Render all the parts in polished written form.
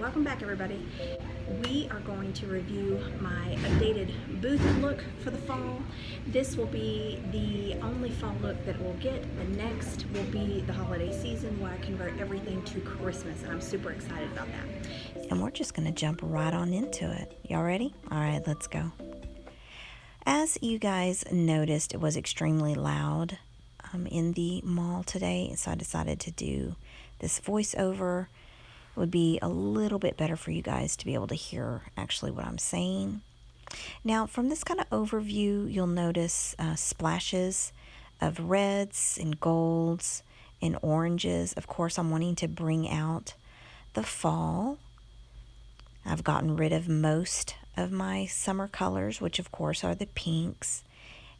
Welcome back, everybody. We are going to review my updated booth look for the fall. This will be the only fall look that we'll get. The next will be the holiday season where I convert everything to Christmas, and I'm super excited about that. And we're just going to jump right on into it. Y'all ready? All right, let's go. As you guys noticed, it was extremely loud in the mall today, so I decided to do this voiceover. It would be a little bit better for you guys to be able to hear actually what I'm saying. Now, from this kind of overview, you'll notice splashes of reds and golds and oranges. Of course, I'm wanting to bring out the fall. I've gotten rid of most of my summer colors, which of course are the pinks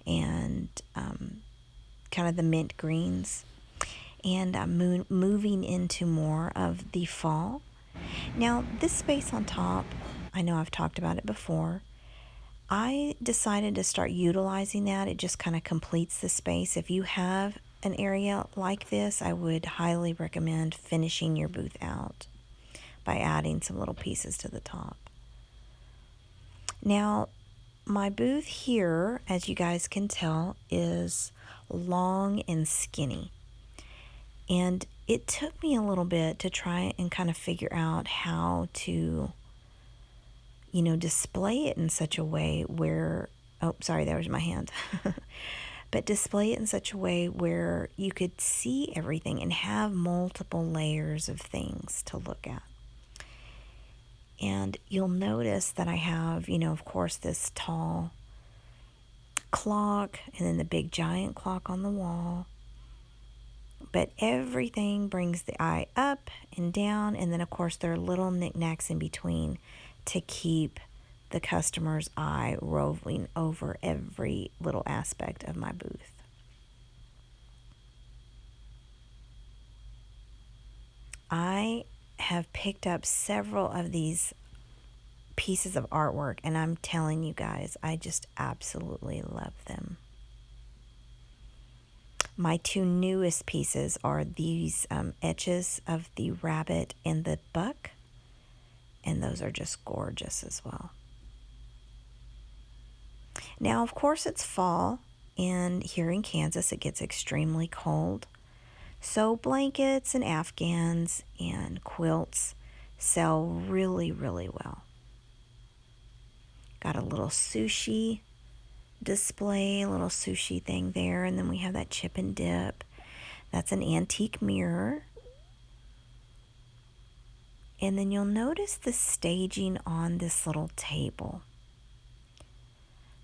and kind of the mint greens. And I'm moving into more of the fall. Now, this space on top, I know I've talked about it before. I decided to start utilizing that. It just kind of completes the space. If you have an area like this, I would highly recommend finishing your booth out by adding some little pieces to the top. Now, my booth here, as you guys can tell, is long and skinny. And it took me a little bit to try and kind of figure out how to, display it in such a way where, oh, sorry, there was my hand. But display it in such a way where you could see everything and have multiple layers of things to look at. And you'll notice that I have, of course, this tall clock and then the big giant clock on the wall. But everything brings the eye up and down, and then of course there are little knickknacks in between to keep the customer's eye roving over every little aspect of my booth. I have picked up several of these pieces of artwork, and I'm telling you guys, I just absolutely love them. My two newest pieces are these etches of the rabbit and the buck, and those are just gorgeous as well. Now, of course, it's fall, and here in Kansas it gets extremely cold, so blankets and afghans and quilts sell really, really well. Got a little sushi display, a little sushi thing there, and then we have that chip and dip. That's an antique mirror. And then you'll notice the staging on this little table.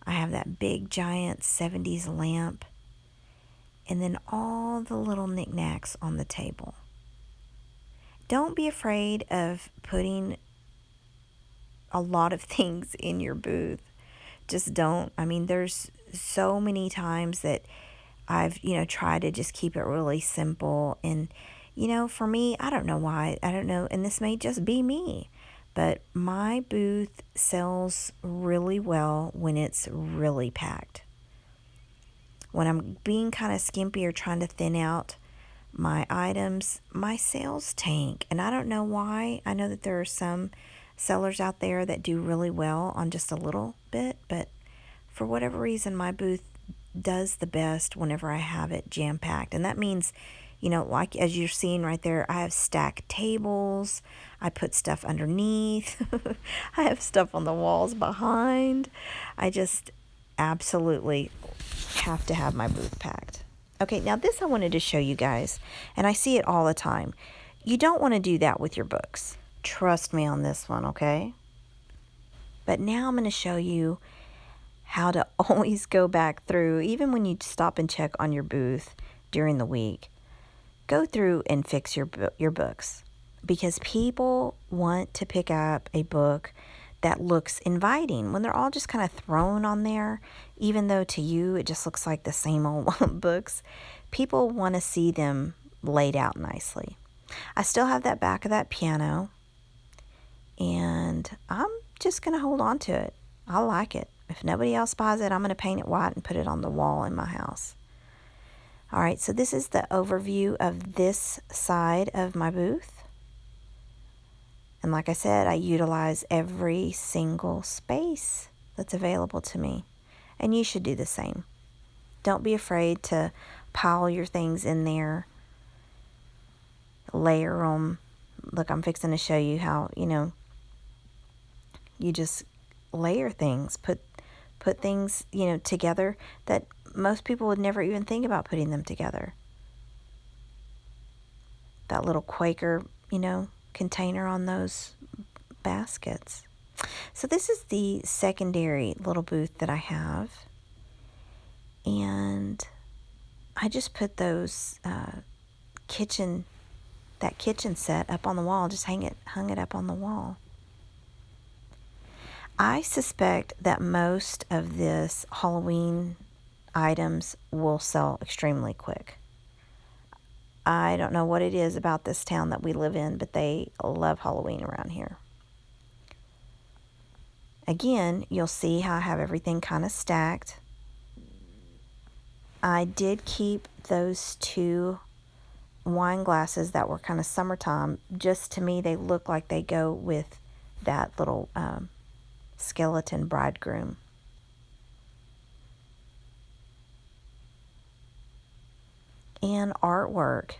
I have that big giant 70s lamp, and then all the little knickknacks on the table. Don't be afraid of putting a lot of things in your booth. Just don't. I mean, there's so many times that I've, tried to just keep it really simple. And, for me, I don't know why. I don't know. And this may just be me. But my booth sells really well when it's really packed. When I'm being kind of skimpy or trying to thin out my items, my sales tank. And I don't know why. I know that there are some sellers out there that do really well on just a little bit, but for whatever reason, my booth does the best whenever I have it jam-packed. And that means, like as you're seeing right there, I have stacked tables, I put stuff underneath, I have stuff on the walls behind. I just absolutely have to have my booth packed. Okay, now this I wanted to show you guys, and I see it all the time. You don't want to do that with your books. Trust me on this one, okay? But now I'm going to show you how to always go back through, even when you stop and check on your booth during the week. Go through and fix your books, because people want to pick up a book that looks inviting when they're all just kind of thrown on there, even though to you it just looks like the same old books. People want to see them laid out nicely. I still have that back of that piano, and I'm just going to hold on to it. I like it. If nobody else buys it, I'm going to paint it white and put it on the wall in my house. All right, so this is the overview of this side of my booth. And like I said, I utilize every single space that's available to me. And you should do the same. Don't be afraid to pile your things in there, layer them. Look, I'm fixing to show you how, you just layer things, put things, together that most people would never even think about putting them together. That little Quaker, container on those baskets. So this is the secondary little booth that I have. And I just put those kitchen set up on the wall, just hung it up on the wall. I suspect that most of this Halloween items will sell extremely quick. I don't know what it is about this town that we live in, but they love Halloween around here. Again, you'll see how I have everything kind of stacked. I did keep those 2 wine glasses that were kind of summertime. Just to me, they look like they go with that little skeleton bridegroom. And artwork.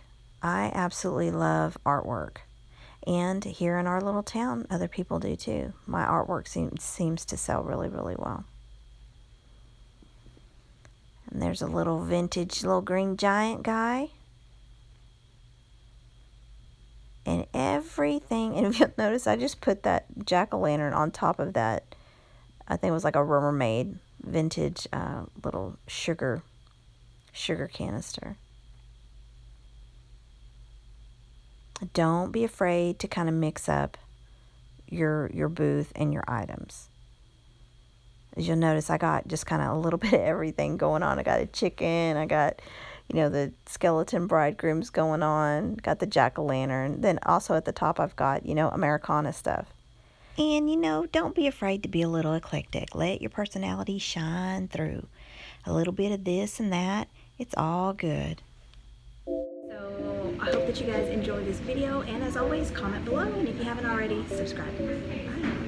I absolutely love artwork. And here in our little town, other people do too. My artwork seems to sell really, really well. And there's a little vintage little green giant guy. And everything, and if you'll notice, I just put that jack-o'-lantern on top of that. I think it was like a Rubbermaid vintage little sugar canister. Don't be afraid to kind of mix up your booth and your items. As you'll notice, I got just kind of a little bit of everything going on. I got a chicken, I got, the skeleton bridegrooms going on, got the jack-o'-lantern. Then also at the top I've got, Americana stuff. And, don't be afraid to be a little eclectic. Let your personality shine through. A little bit of this and that. It's all good. So I hope that you guys enjoyed this video, and as always, comment below, and if you haven't already, subscribe. Bye.